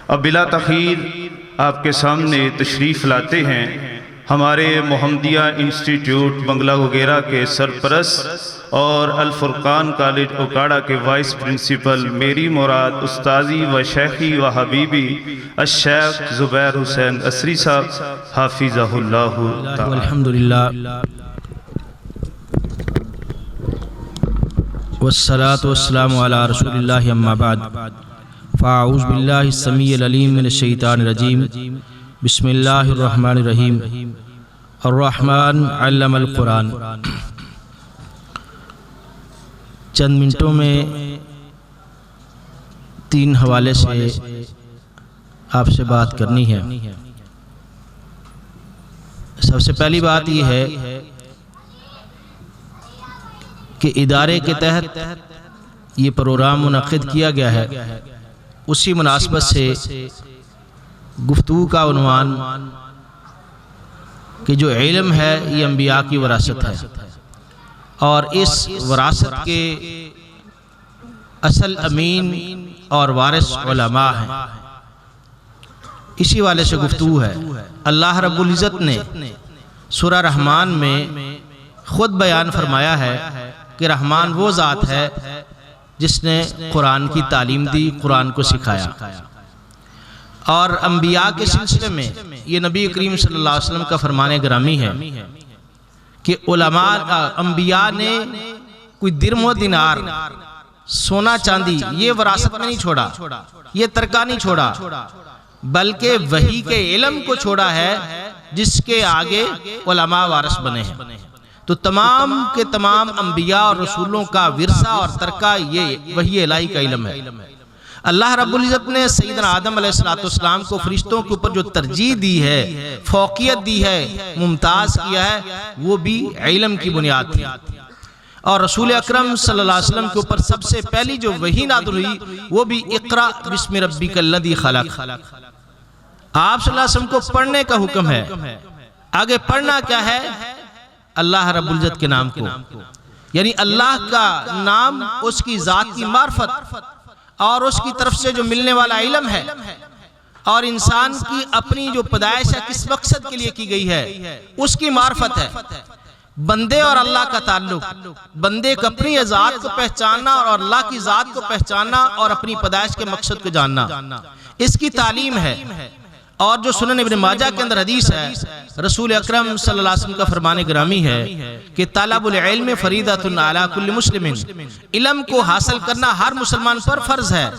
اب بلا تاخیر آپ کے سامنے تشریف لاتے ہیں ہمارے محمدیہ انسٹیٹیوٹ بنگلہ وغیرہ کے سرپرست اور الفرقان کالج اوکاڑا کے وائس پرنسپل میری مراد استاذی و شیخی و حبیبی الشیخ زبیر حسین اسری صاحب حافظہ اللہ تعالی۔ الحمدللہ والصلاة والسلام علی رسول اللہ اما بعد فاعوذ باللہ السمیع العلیم من الشیطان الرجیم بسم اللہ الرحمن الرحیم الرحمن علم القرآن۔ چند منٹوں میں 3 حوالے سے آپ سے بات کرنی ہے۔ سب سے پہلی بات یہ ہے کہ ادارے کے تحت یہ پروگرام منعقد کیا گیا ہے، اسی مناسبت سے گفتگو کا عنوان کہ جو علم ہے یہ انبیاء کی وراثت ہے اور اس وراثت کے اصل امین اور وارث علماء ہیں، اسی والے سے گفتگو ہے۔ اللہ رب العزت نے سورہ رحمان میں خود بیان فرمایا ہے کہ رحمان وہ ذات ہے جس نے قرآن کی تعلیم دی، قرآن کو سکھایا، اور انبیاء کے سلسلے میں یہ نبی کریم صلی اللہ علیہ وسلم کا فرمان گرامی ہے کہ علماء انبیاء نے کوئی درم و دینار، سونا چاندی یہ وراثت میں نہیں چھوڑا، یہ ترکہ نہیں چھوڑا، بلکہ وحی کے علم کو چھوڑا ہے جس کے آگے علماء وارث بنے ہیں۔ تو تمام کے تمام انبیاء اور رسولوں کا ورثہ اور ترکہ یہ وحی الہی کا علم ہے۔ اللہ رب العزت نے سیدنا آدم علیہ السلام کو فرشتوں کے اوپر جو ترجیح دی ہے، فوقیت دی ہے، ممتاز کیا ہے، وہ بھی علم کی بنیاد تھی۔ اور رسول اکرم صلی اللہ علیہ وسلم کے اوپر سب سے پہلی جو وحی نازل ہوئی وہ بھی اقرأ بسم ربک الذی خلق۔ آپ صلی اللہ علیہ وسلم کو پڑھنے کا حکم ہے۔ آگے پڑھنا کیا ہے؟ اللہ رب العزت کے نام کو، یعنی اللہ کا نام، اس کی ذات کی معرفت اور اس کی طرف سے جو ملنے والا علم ہے، اور انسان کی اپنی جو پیدائش ہے کس مقصد کے لیے کی گئی ہے اس کی معرفت ہے۔ بندے اور اللہ کا تعلق، بندے کو اپنی ذات کو پہچاننا اور اللہ کی ذات کو پہچاننا اور اپنی پیدائش کے مقصد کو جاننا، اس کی تعلیم ہے۔ اور جو سنن ابن ماجہ کے اندر حدیث ہے، رسول اکرم صلی اللہ علیہ وسلم کا فرمان گرامی ہے کہ طلب العلم فریضۃ علی کل مسلم، علم کو حاصل کرنا ہر مسلمان پر فرض ہے۔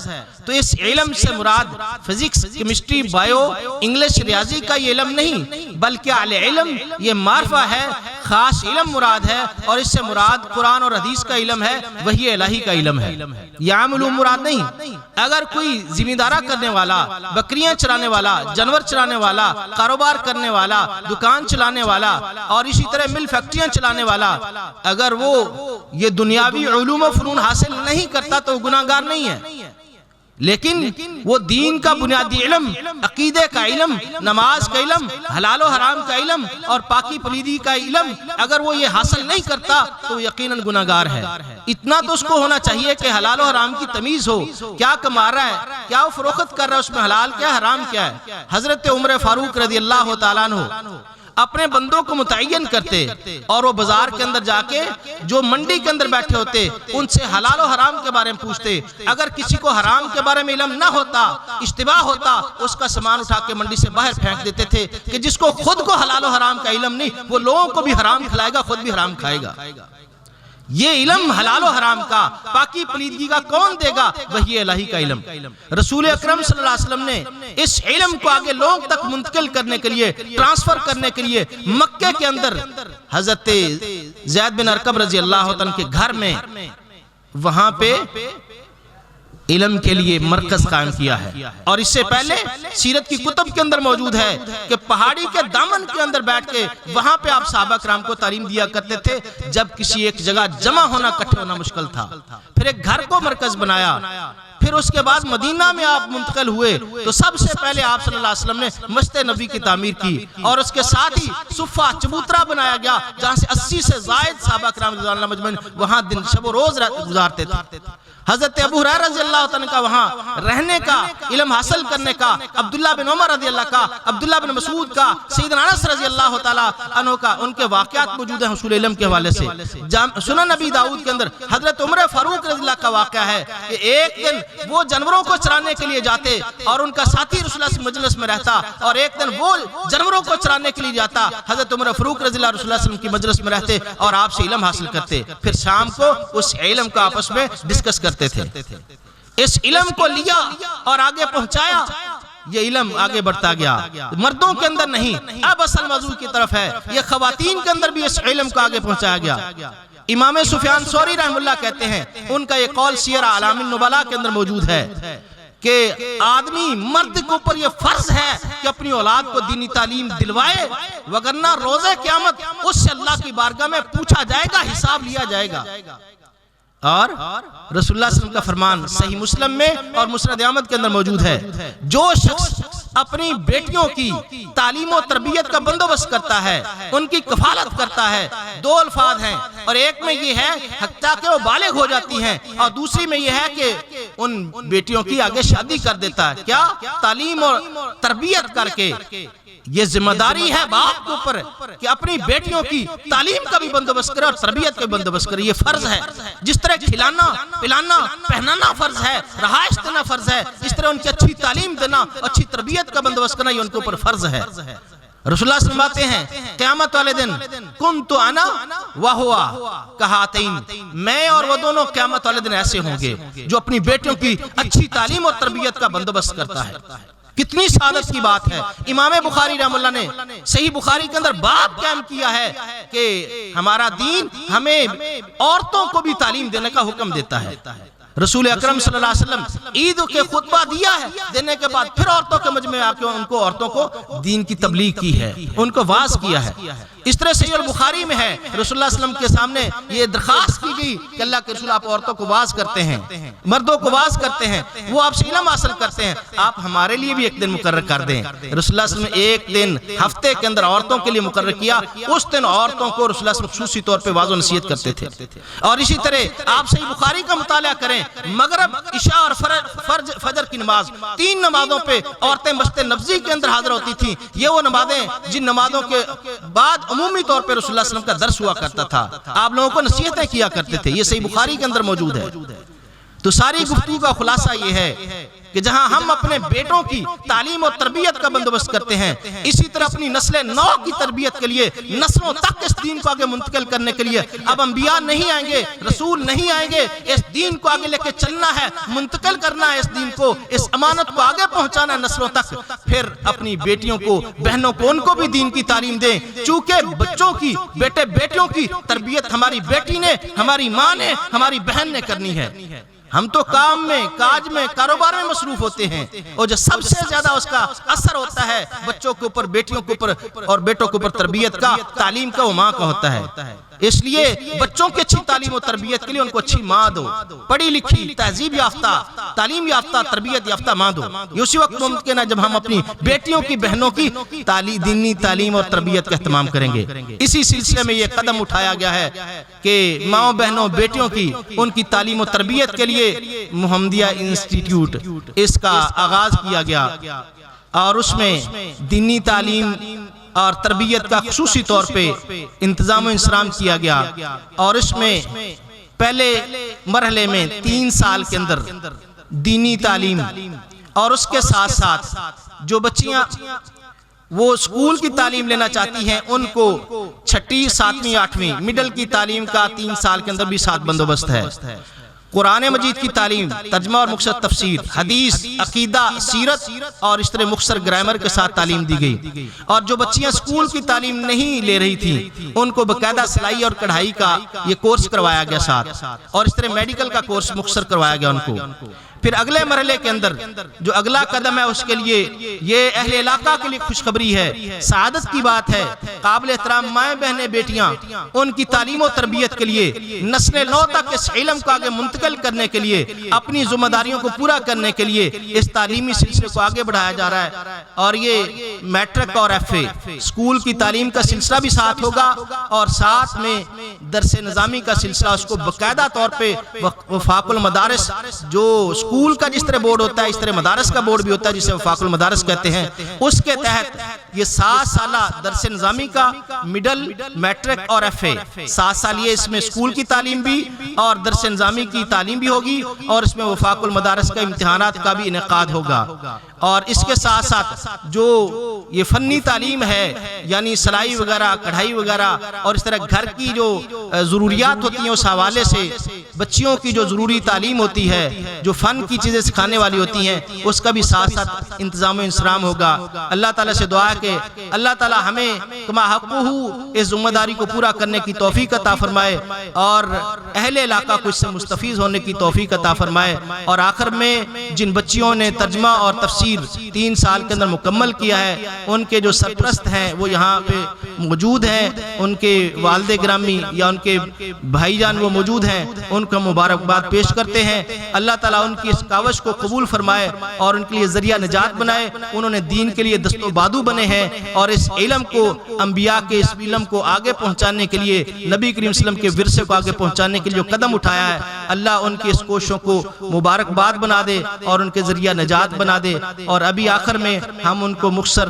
تو اس علم سے مراد فزکس، کیمسٹری، بائیو، انگلش، ریاضی کا یہ علم نہیں، بلکہ العلم یہ معرفہ ہے، خاص علم مراد ہے، اور اس سے مراد قرآن اور حدیث کا علم ہے، وحی الہی کا علم ہے، یہ عام علوم مراد نہیں۔ اگر کوئی زمیندارہ کرنے والا، بکریاں چرانے والا، جانور چلانے والا، کاروبار کرنے والا، دکان چلانے والا، اور اسی طرح مل فیکٹریاں چلانے والا، اگر وہ یہ دنیاوی علوم و فنون حاصل نہیں کرتا تو وہ گناہگار نہیں ہے، لیکن وہ دین کا بنیادی علم، عقیدے کا علم، نماز کا علم، حلال و حرام کا علم اور پاکی پلیدی کا علم اگر وہ یہ حاصل نہیں کرتا تو وہ یقیناً گناہگار ہے۔ اتنا تو اس کو ہونا چاہیے کہ حلال و حرام کی تمیز ہو، کیا کما رہا ہے، کیا وہ فروخت کر رہا ہے، اس میں حلال کیا حرام کیا ہے۔ حضرت عمر فاروق رضی اللہ تعالیٰ عنہ اپنے بندوں کو متعین کرتے اور وہ بازار کے اندر جا کے جو منڈی کے اندر بیٹھے ہوتے ان سے حلال و حرام کے بارے میں پوچھتے۔ اگر کسی کو حرام کے بارے میں علم نہ ہوتا، اشتباہ ہوتا، اس کا سامان اٹھا کے منڈی سے باہر پھینک دیتے تھے کہ جس کو خود کو حلال و حرام کا علم نہیں وہ لوگوں کو بھی حرام کھلائے گا، خود بھی حرام کھائے گا۔ یہ علم حلال و حرام کا، پاکی پلیدگی کا کون دے گا؟ وحی الہی کا علم۔ رسول اکرم صلی اللہ علیہ وسلم نے اس علم کو آگے لوگ تک منتقل کرنے کے لیے، ٹرانسفر کرنے کے لیے مکے کے اندر حضرت زید بن ارقم رضی اللہ عنہ کے گھر میں وہاں پہ علم کے لیے مرکز قائم کیا ہے۔ اور اس سے پہلے سیرت کی کتب کے اندر موجود ہے کہ پہاڑی کے دامن کے اندر بیٹھ کے وہاں پہ آپ صحابہ کرام کو تعلیم دیا کرتے تھے جب کسی ایک جگہ جمع ہونا، اکٹھے ہونا مشکل تھا۔ پھر ایک گھر کو مرکز بنایا پھر اس کے بعد مدینہ میں آپ منتقل ہوئے تو سب سے پہلے آپ صلی اللہ علیہ وسلم نے مسجد نبی کی تعمیر کی، اور اس کے ساتھ ہی صفہ چبوترا بنایا گیا جہاں سے 80 سے زائد صحابہ کرام رضی اللہ مجمعین وہاں دن شب و روز گزارتے تھے۔ حضرت ابو ہریرہ رضی اللہ عنہ کا وہاں رہنے کا، علم حاصل کرنے کا، عبداللہ بن عمر رضی اللہ کا، عبداللہ بن مسعود کا، سیدنا انس رضی اللہ تعالیٰ عنہ کا، ان کے واقعات موجود ہیں حصول علم کے حوالے سے۔ سنن نبی داؤد کے اندر حضرت عمر فاروق رضی اللہ کا واقعہ ہے کہ ایک دن وہ جانوروں کو چرانے کے لیے جاتے اور ان کا ساتھی رسول اللہ کی مجلس میں رہتا، اور ایک دن وہ جانوروں کو چرانے کے لیے جاتا، حضرت عمر فاروق رضی اللہ رسول اللہ صلی اللہ علیہ وسلم کی مجلس میں رہتے اور آپ سے علم حاصل کرتے، پھر شام کو اس علم کا آپس میں ڈسکس کرتے تھے۔ اس علم کو لیا اور آگے پہنچایا، یہ علم آگے بڑھتا گیا، مردوں کے اندر نہیں، اب اصل موضوع کی طرف ہے، یہ خواتین کے اندر بھی اس علم کو آگے پہنچایا گیا۔ امام سفیان ثوری رحم اللہ کہتے ہیں، ان کا یہ قول سیر اعلام النبلاء کے اندر موجود ہے کہ آدمی مرد کے اوپر یہ فرض ہے کہ اپنی اولاد کو دینی تعلیم دلوائے، وگرنہ روز قیامت اس سے اللہ کی بارگاہ میں پوچھا جائے گا، حساب لیا جائے گا۔ اور رسول اللہ صلی اللہ علیہ وسلم کا فرمان صحیح مسلم میں اور مسند احمد کے اندر موجود ہے، جو شخص اپنی بیٹیوں کی تعلیم و تربیت کا بندوبست کرتا ہے، ان کی کفالت کرتا ہے، دو الفاظ ہیں، اور ایک میں یہ ہے حتیٰ کہ وہ بالغ ہو جاتی ہیں، اور دوسری میں یہ ہے کہ ان بیٹیوں کی آگے شادی کر دیتا ہے، کیا تعلیم اور تربیت کر کے۔ یہ ذمہ داری ہے باپ کے اوپر کہ اپنی بیٹیوں کی تعلیم کا بھی بندوبست کرے اور تربیت کا بھی بندوبست کرے، یہ فرض ہے۔ جس طرح کھلانا پلانا پہنانا فرض ہے، رہائش دینا فرض ہے، اس طرح ان کی اچھی تعلیم دینا، اچھی تربیت کا بندوبست کرنا یہ ان کے اوپر فرض ہے۔ رسول اللہ صلی اللہ علیہ وسلم ہیں قیامت والے دن کنت انا وہوا کہاتین، میں اور وہ دونوں قیامت والے دن ایسے ہوں گے جو اپنی بیٹیوں کی اچھی تعلیم اور تربیت کا بندوبست کرتا ہے۔ کتنی سعادت کی بات ہے۔ امام بخاری رحم اللہ نے صحیح بخاری کے اندر باب قائم کیا ہے کہ ہمارا دین ہمیں عورتوں کو بھی تعلیم دینے کا حکم دیتا ہے۔ رسول اکرم صلی اللہ علیہ وسلم عید کے خطبہ دیا ہے، دینے کے بعد پھر عورتوں کے مجمع میں آ کے ان کو عورتوں کو دین کی تبلیغ کی ہے، ان کو واعظ کیا ہے۔ اس طرح صحیح البخاری میں ہے رسول اللہ صلی اللہ علیہ وسلم کے سامنے یہ درخواست کی گئی کہ اللہ کے رسول آپ عورتوں کو واعظ کرتے ہیں، مردوں کو واعظ کرتے ہیں، وہ آپ سے علم حاصل کرتے ہیں، آپ ہمارے لیے بھی ایک دن مقرر کر دیں۔ رسول اللہ صلی اللہ علیہ وسلم نے ایک دن ہفتے کے اندر عورتوں کے لیے مقرر کیا، اس دن عورتوں کو رسول اللہ صلی اللہ علیہ وسلم خصوصی طور پہ واعظ و نصیحت کرتے تھے۔ اور اسی طرح آپ صحیح بخاری کا مطالعہ کریں، مغرب عشاء اور فجر کی نماز، تین نمازوں پہ عورتیں مسجد نبوی کے اندر حاضر ہوتی تھیں۔ یہ وہ نمازیں جن نمازوں کے بعد عمومی طور پہ رسول اللہ صلی اللہ علیہ وسلم کا درس ہوا کرتا تھا، آپ لوگوں کو نصیحتیں کیا کرتے تھے، یہ صحیح بخاری کے اندر موجود ہے۔ تو ساری گفتگو کا خلاصہ یہ ہے کہ جہاں ہم اپنے بیٹوں کی تعلیم اور تربیت کا بندوبست کرتے ہیں، اسی طرح اپنی نسل نو کی تربیت کے لیے، نسلوں تک اس دین کو آگے منتقل کرنے کے لیے اب انبیاء نہیں آئیں گے، رسول نہیں آئیں گے، اس دین کو آگے لے کے چلنا ہے، منتقل کرنا ہے اس دین کو، اس امانت کو آگے پہنچانا ہے نسلوں تک۔ پھر اپنی بیٹیوں کو، بہنوں کو، ان کو بھی دین کی تعلیم دیں، چونکہ بچوں کی، بیٹے بیٹیوں کی تربیت ہماری بیٹی نے، ہماری ماں نے، ہماری بہن نے کرنی ہے۔ ہم تو کام میں، کاج میں، کاروبار میں مصروف ہوتے ہیں، اور جو سب سے زیادہ اس کا اثر ہوتا ہے بچوں کے اوپر، بیٹیوں کے اوپر اور بیٹوں کے اوپر تربیت کا، تعلیم کا، وہ ماں کا ہوتا ہے۔ اس لیے بچوں کی اچھی تعلیم و تربیت کے لیے ان کو اچھی ماں دو، پڑھی لکھی، تہذیب یافتہ، تعلیم یافتہ، تربیت یافتہ ماں دو۔ یہ اسی وقت ممکن ہے جب ہم اپنی بیٹیوں کی، بہنوں کی دینی تعلیم اور تربیت کا اہتمام کریں گے۔ اسی سلسلے میں یہ قدم اٹھایا گیا ہے کہ ماں بہنوں بیٹیوں کی، ان کی تعلیم و تربیت کے لیے محمدیہ انسٹیٹیوٹ اس کا آغاز کیا گیا، اور اس میں دینی تعلیم اور تربیت کا خصوصی طور پہ انتظام و انصرام کیا گیا، اور اس میں پہلے مرحلے میں 3 سال کے اندر دینی تعلیم، اور اس کے ساتھ ساتھ جو بچیاں وہ اسکول کی تعلیم لینا چاہتی ہیں ان کو 6ٹی 7ویں 8ویں مڈل کی تعلیم کا 3 سال کے اندر بھی ساتھ بندوبست ہے۔ قرآن مجید کی تعلیم، ترجمہ اور مختصر تفسیر، حدیث، عقیدہ، سیرت، اور اس طرح مختصر گرامر کے ساتھ تعلیم دی گئی۔ اور جو بچیاں اسکول کی تعلیم نہیں لے رہی تھیں ان کو باقاعدہ سلائی اور کڑھائی کا یہ کورس کروایا گیا ساتھ، اور اس طرح میڈیکل کا کورس مختصر کروایا گیا ان کو۔ پھر اگلے مرحلے کے اندر جو اگلا قدم ہے اس کے لیے یہ اہل علاقہ کے لیے خوشخبری ہے، سعادت کی بات ہے۔ قابل احترام مائیں بہنیں بیٹیاں ان کی تعلیم و تربیت کے لیے، نسل نو تک اس علم کو آگے منتقل کرنے کے لیے، اپنی ذمہ داریوں کو پورا کرنے کے لیے اس تعلیمی سلسلے کو آگے بڑھایا جا رہا ہے۔ اور یہ میٹرک اور ایف اے اسکول کی تعلیم کا سلسلہ بھی ساتھ ہوگا، اور ساتھ میں درس نظامی کا سلسلہ اس کو باقاعدہ طور پہ وفاق المدارس، جو اسکول کا جس طرح بورڈ ہوتا ہے اس طرح مدارس کا بورڈ بھی ہوتا ہے جسے وفاق المدارس کہتے ہیں، اس کے تحت یہ 7 سالہ درس نظامی کا مڈل، میٹرک اور ایف اے 7 سال، یہ اس میں اسکول کی تعلیم بھی اور درس نظامی کی تعلیم بھی ہوگی، اور اس میں وفاق المدارس کا امتحانات کا بھی انعقاد ہوگا۔ اور اس کے ساتھ ساتھ جو یہ فنی تعلیم ہے، یعنی سلائی وغیرہ، کڑھائی وغیرہ، اور اس طرح گھر کی جو ضروریات ہوتی ہیں اس حوالے سے بچیوں کی جو ضروری تعلیم ہوتی ہے، جو فن کی چیزیں سکھانے والی ہوتی ہیں، اس کا بھی ساتھ ساتھ انتظام و انصرام ہوگا۔ اللہ تعالیٰ سے دعا ہے کہ اللہ تعالیٰ ہمیں کما حقہ اس ذمہ داری کو پورا کرنے کی توفیق عطا فرمائے، اور اہل علاقہ کو اس سے مستفیض ہونے کی توفیق عطا فرمائے۔ اور آخر میں جن بچیوں نے ترجمہ اور تفسیر 3 سال کے اندر مکمل کیا ہے، ان کے جو سرپرست ہیں وہ یہاں پہ موجود ہیں، ان کے والد گرامی یا ان کے بھائی جان وہ موجود ہیں، ان کا مبارکباد پیش کرتے ہیں۔ اللہ تعالیٰ ان کی اس کاوش کو قبول فرمائے اور ان کے لیے ذریعہ نجات بنائے۔ انہوں نے دین کے لیے دست و بازو بنے ہیں، اور اس علم کو، انبیاء کے اس علم کو آگے پہنچانے کے لیے، نبی کریم صلی اللہ علیہ وسلم کے ورثے کو آگے پہنچانے کے لیے جو قدم اٹھایا ہے، اللہ ان کی اس کوششوں کو مبارکباد بنا دے اور ان کے ذریعہ نجات بنا دے۔ اور ابھی آخر میں ہم ان کو مختصر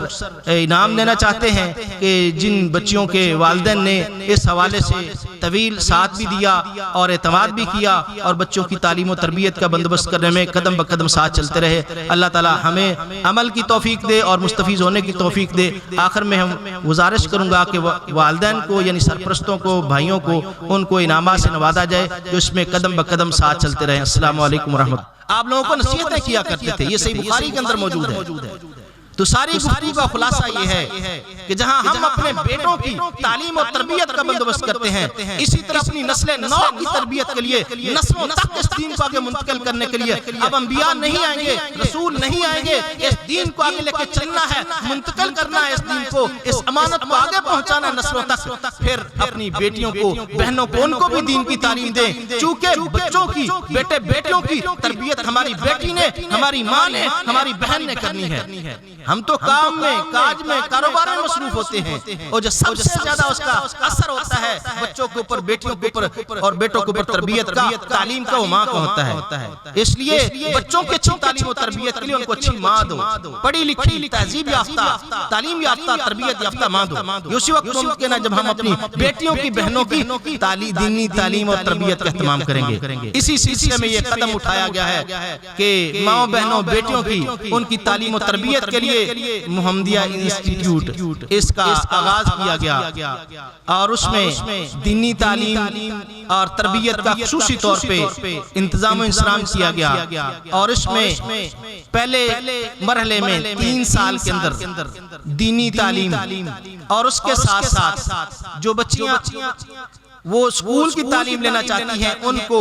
انعام دینا چاہتے ہیں کہ جن بچیوں کے والدین نے اس حوالے سے طویل ساتھ بھی دیا اور اعتماد بھی کیا اور بچوں کی تعلیم و تربیت کا بندوبست کرنے میں قدم بقدم ساتھ چلتے رہے، اللہ تعالی ہمیں عمل کی توفیق دے اور مستفیض ہونے کی توفیق دے۔ آخر میں ہم گزارش کروں گا کہ والدین کو، یعنی سرپرستوں کو، بھائیوں کو، ان کو انعامات سے نوازا جائے جو اس میں قدم بقدم ساتھ چلتے رہیں۔ السلام علیکم ورحمۃ اللہ۔ آپ لوگوں کو نصیحتیں کیا کرتے تھے، یہ صحیح بخاری کے اندر موجود ہے۔ تو ساری گفتگو کا خلاصہ یہ ہے کہ جہاں ہم اپنے بیٹوں کی تعلیم و تربیت کا بندوبست کرتے ہیں، اسی طرح اپنی نسل نو کی تربیت کے لیے، نسلوں تک اس دین کو آگے منتقل کرنے کے لیے اب انبیاء نہیں آئیں گے، رسول نہیں آئیں گے، اس دین کو آگے لے کے چلنا ہے، منتقل کرنا ہے اس دین کو، اس امانت کو آگے پہنچانا ہے نسلوں تک۔ پھر اپنی بیٹیوں کو، بہنوں کو، ان کو بھی دین کی تعلیم دیں، چونکہ بچوں کی، بیٹے بیٹیوں کی تربیت ہماری بیٹی نے، ہماری ماں نے، ہماری بہن نے کرنی ہے۔ ہم تو کام میں، کاج میں، کاروبار میں مصروف ہوتے ہیں، اور جو سب سے زیادہ اس کا اثر ہوتا ہے بچوں کے اوپر، بیٹیوں کے اوپر اور بیٹوں کے اوپر تربیت کا، تعلیم کا، وہ ماں کا ہوتا ہے۔ اس لیے بچوں کی اچھی تعلیم و تربیت کے لیے ان کو اچھی ماں دو، پڑھی لکھی، تہذیب یافتہ، تعلیم یافتہ، تربیت یافتہ ماں دو۔ اسی وقت ممکن ہے جب ہم اپنی بیٹیوں کی، بہنوں کی دینی تعلیم اور تربیت کا اہتمام کریں گے۔ اسی سلسلے میں یہ قدم اٹھایا گیا ہے کہ ماں بہنوں، بیٹیوں کی، ان کی تعلیم و تربیت کے لیے محمدیہ انسٹیٹیوٹ اس کا آغاز کیا گیا، اور اس میں دینی تعلیم اور تربیت کا خصوصی طور پہ انتظام و انصرام کیا گیا، اور اس میں پہلے مرحلے میں 3 سال کے اندر دینی تعلیم، اور اس کے ساتھ ساتھ جو بچیاں وہ اسکول کی تعلیم لینا چاہتی ہیں ان کو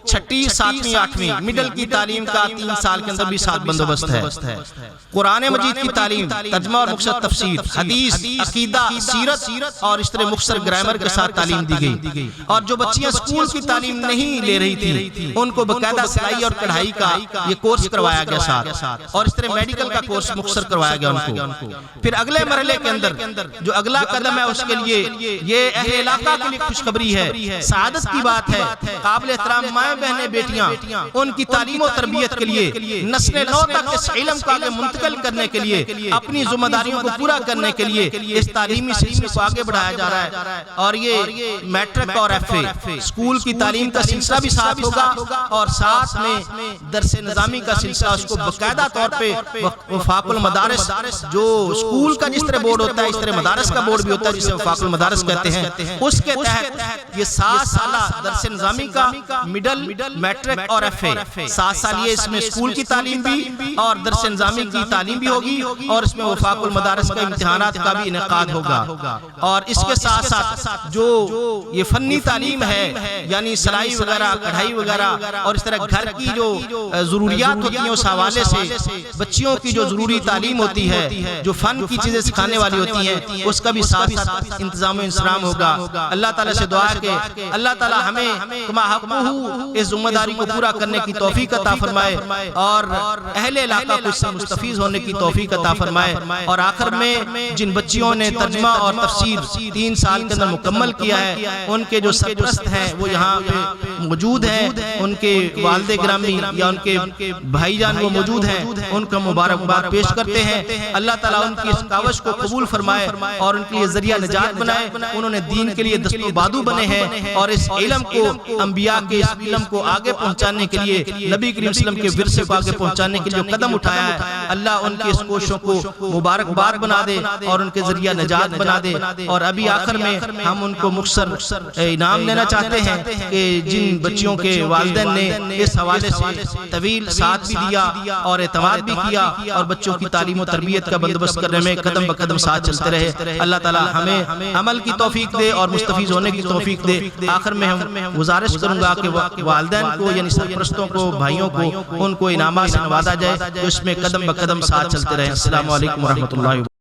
6ٹھی، 7ویں، 8ویں مڈل کی تعلیم کا 3 سال کے اندر بھی ساتھ بندوبست ہے۔ قرآن مجید کی تعلیم، ترجمہ اور مختصر تفسیر، حدیث، عقیدہ، سیرت اور اس طرح مختصر گرامر کے ساتھ تعلیم دی گئی۔ اور جو بچیاں اسکول کی تعلیم نہیں لے رہی تھیں ان کو باقاعدہ سلائی اور کڑھائی کا یہ کورس کروایا گیا ساتھ، اور اس طرح میڈیکل کا کورس مختصر کروایا گیا ان کو۔ پھر اگلے مرحلے کے اندر جو اگلا قدم ہے اس کے لیے یہ اہل علاقہ کے لیے خوشخبری ہے، سعادت کی بات ہے۔ قابل احترام مائیں بہنیں بیٹیاں ان کی تعلیم و تربیت کے لیے، نسل نو تک اس علم کو آگے منتقل کرنے کے لیے، اپنی ذمہ داریوں کو پورا کرنے کے لیے اس تعلیمی سلسلے کو آگے بڑھایا جا رہا ہے۔ اور یہ میٹرک اور ایف اے اسکول کی تعلیم کا سلسلہ بھی ساتھ ہوگا، اور ساتھ میں درس نظامی کا سلسلہ اس کو باقاعدہ طور پہ وفاق المدارس، جو اسکول کا جس طرح بورڈ ہوتا ہے اس طرح مدارس کا بورڈ بھی ہوتا ہے جسے وفاق المدارس کہتے ہیں، اس کے تحت تحت یہ 7 سالہ درس نظامی کا مڈل، میٹرک اور ایف اے 7 سال یہ اس میں اسکول کی تعلیم بھی اور درس نظامی کی تعلیم بھی ہوگی، اور اس میں وفاق المدارس کا امتحانات کا بھی انعقاد ہوگا۔ اور اس کے ساتھ ساتھ جو یہ فنی تعلیم ہے یعنی سلائی وغیرہ، کڑھائی وغیرہ، اور اس طرح گھر کی جو ضروریات ہوتی ہیں اس حوالے سے بچیوں کی جو ضروری تعلیم ہوتی ہے، جو فن کی چیزیں سکھانے والی ہوتی ہیں، اس کا بھی ساتھ انتظام و انسرام ہوگا۔ اللہ تعالیٰ سے دعا ہے کہ اللہ تعالیٰ ہمیں کما حقہ اس ذمہ داری کو پورا کرنے کی توفیق عطا فرمائے، اور اہل علاقہ کو اس سے مستفیض ہونے کی توفیق عطا فرمائے۔ اور آخر میں جن بچیوں نے ترجمہ اور تفسیر 3 سال کے اندر مکمل کیا ہے، ان کے جو سرپرست ہیں وہ یہاں پہ موجود ہیں، ان کے والد گرامی یا ان کے بھائی جان وہ موجود ہیں، ان کا مبارکباد پیش کرتے ہیں۔ اللہ تعالیٰ ان کی اس کاوش کو قبول فرمائے اور ان کے لیے ذریعہ نجات بنائے۔ انہوں نے دین کے لیے دست و بازو بنے ہیں، اور اس علم کو، انبیاء کے اس علم کو آگے پہنچانے کے لیے، نبی کریم صلی اللہ علیہ وسلم کے ورثے کو آگے پہنچانے کے لیے جو قدم اٹھایا ہے، اللہ ان کی اس کوششوں کو مبارکباد بنا دے اور ان کے ذریعہ نجات بنا دے۔ اور ابھی آخر میں ہم ان کو مختصر انعام دینا چاہتے ہیں کہ جن بچیوں کے والدین نے اس حوالے سے طویل ساتھ بھی دیا اور اعتماد بھی کیا اور بچوں کی تعلیم و تربیت کا بندوبست کرنے میں قدم بقدم ساتھ چلتے رہے، اللہ تعالیٰ ہمیں عمل کی توفیق دے اور مستفیض ہونے کی توفیق دے۔ آخر میں ہم گزارش کروں گا کہ والدین کو یعنی سرپرستوں کو، بھائیوں کو، ان کو انعامات سے نوازا جائے جو اس میں قدم بقدم ساتھ چلتے رہے۔ السلام علیکم ورحمۃ اللہ۔